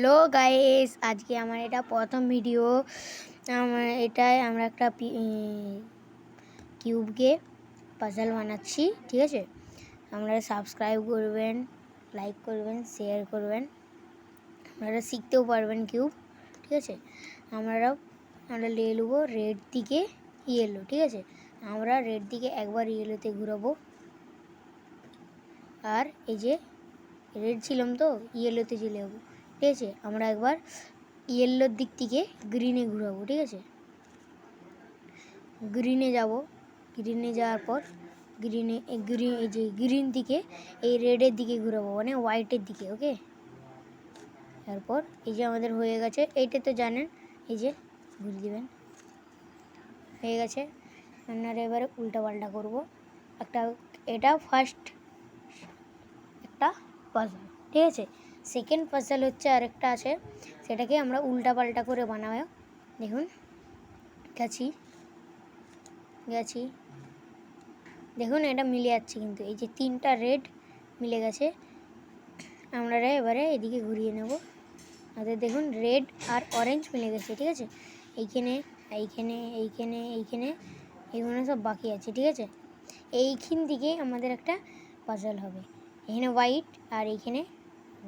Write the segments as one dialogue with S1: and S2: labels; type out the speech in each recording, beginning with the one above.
S1: Hello guys, আজকে আমার এটা প্রথম ভিডিও। এটাই আমরা একটা কিউবকে পাজল বানাচ্ছি, ঠিক আছে। আপনারা সাবস্ক্রাইব করবেন, লাইক করবেন, শেয়ার করবেন, আপনারা শিখতেও পারবেন কিউব, ঠিক আছে। আমরা নিয়ে নেবো রেড দিকে ইয়েলো, ঠিক আছে। আমরা রেড দিকে একবার ইয়েলোতে ঘুরাবো, আর এই যে রেড ছিলাম তো ইয়েলোতে চলে যাবো, ঠিক আছে। আমরা একবার ইয়েলোর দিক থেকে গ্রিনে ঘুরাবো, ঠিক আছে। গ্রিনে যাব, গ্রিনে যাওয়ার পর গ্রিন দিকে এই রেডের দিকে ঘুরাবো, মানে হোয়াইটের দিকে, ওকে। তারপর এই যে আমাদের হয়ে গেছে, এইটা তো জানেন, এই যে ঘুরিয়ে দেবেন, হয়ে গেছে। আপনারা এবারে উল্টা পাল্টা করবো এটা ফার্স্ট একটা পাজল, ঠিক আছে। সেকেন্ড পাজল হচ্ছে আরেকটা আছে, সেটাকে আমরা উল্টা পাল্টা করে বানাবো। দেখুন, গেছি দেখুন এটা মিলে যাচ্ছে, কিন্তু এই যে তিনটা রেড মিলে গেছে। আমরা এবারে এদিকে ঘুরিয়ে নেব, আমাদের দেখুন রেড আর অরেঞ্জ মিলে গেছে, ঠিক আছে। এইখানে এইখানে এইখানে এইখানে এইগুলো সব বাকি আছে, ঠিক আছে। এইখান দিকে আমাদের একটা পাজল হবে, এখানে হোয়াইট আর এইখানে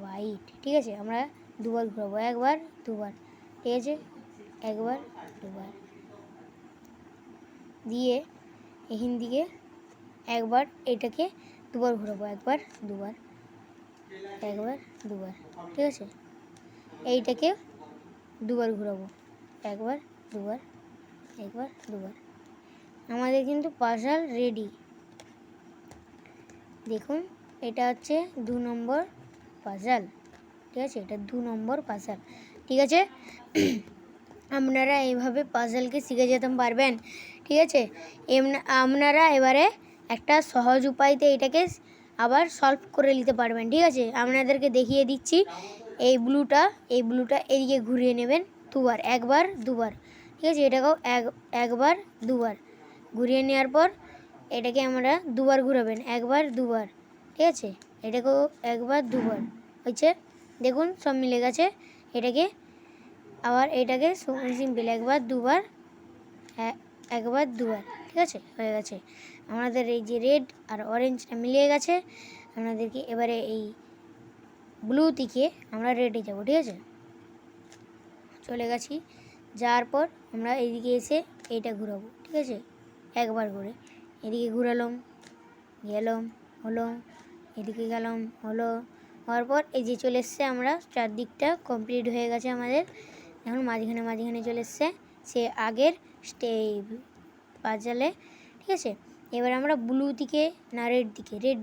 S1: হোয়াইট, ঠিক আছে। আমরা দুবার ঘুরাবো, একবার দুবার, ঠিক আছে। একবার দুবার দিয়ে এখান দিকে একবার এটাকে দুবার ঘুরাবো, একবার দুবার, একবার দুবার, ঠিক আছে। এইটাকে দুবার ঘুরাবো, একবার দুবার, একবার দুবার। আমাদের কিন্তু পাজল রেডি। দেখুন, এটা হচ্ছে 2 নম্বর পাজল, ঠিক আছে। এটা 2 নম্বর পাজল, ঠিক আছে। আপনারা এইভাবে পাজলকে শিখে যেতে পারবেন, ঠিক আছে। আপনারা এবারে একটা সহজ উপায়তে এটাকে আবার সলভ করে নিতে পারবেন, ঠিক আছে। আপনাদেরকে দেখিয়ে দিচ্ছি। এই ব্লুটা এদিকে ঘুরিয়ে নেবেন দুবার, একবার দুবার, ঠিক আছে। এটাকেও একবার দুবার ঘুরিয়ে নেওয়ার পর এটাকে আমরা দুবার ঘুরাবেন, একবার দুবার, ঠিক আছে। এটাকেও একবার দুবার হয়েছে, দেখুন সব মিলে গেছে। এটাকে আবার এটাকে সিম্পল একবার দুবার, একবার দুবার, ঠিক আছে, হয়ে গেছে। আমাদের এই যে রেড আর অরেঞ্জটা মিলিয়ে গেছে। আপনাদেরকে এবারে এই ব্লু দিকে আমরা রেডে যাব, ঠিক আছে। চলে গেছি, যাওয়ার পর আমরা এইদিকে এসে এইটা ঘুরাবো, ঠিক আছে। একবার করে এদিকে ঘুরালাম, গেলাম, হলো, এদিকে গেলাম, হলো, হওয়ার পর এই যে চলে এসছে, আমরা চারদিকটা কমপ্লিট হয়ে গেছে আমাদের। এখন মাঝখানে চলে এসছে সে আগের পাজলে, ঠিক আছে। এবার আমরা ব্লু দিকে না রেড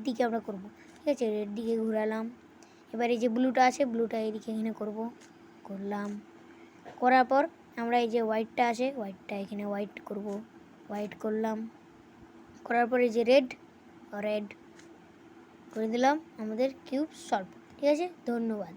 S1: দিকে আমরা করব, ঠিক আছে। রেড দিকে ঘুরালাম, এবার এই যে ব্লুটা আছে ব্লুটা এইদিকে এখানে করলাম, করার পর আমরা এই যে হোয়াইটটা আছে হোয়াইটটা এখানে হোয়াইট করব, হোয়াইট করলাম, করার পর এই যে রেড করে দিলাম। আমাদের কিউব সলভ, ঠিক আছে। ধন্যবাদ।